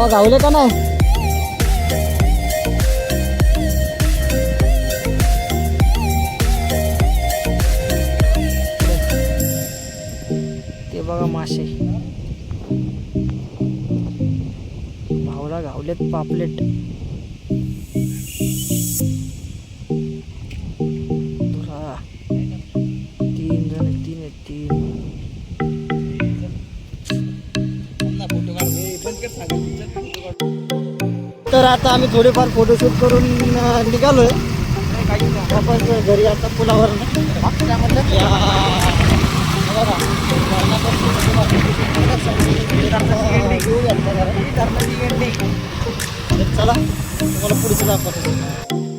भावा गावले का नाही? ते बघा मासे भावला गावलेत पापलेट. धरा. 3 जण आहेत, 3 आहेत, 3. तर आता आम्ही थोडेफार फोटोशूट करून निघालोय वापस घरी. आता पुलावर चला तुम्हाला पुढचं दाखवतो.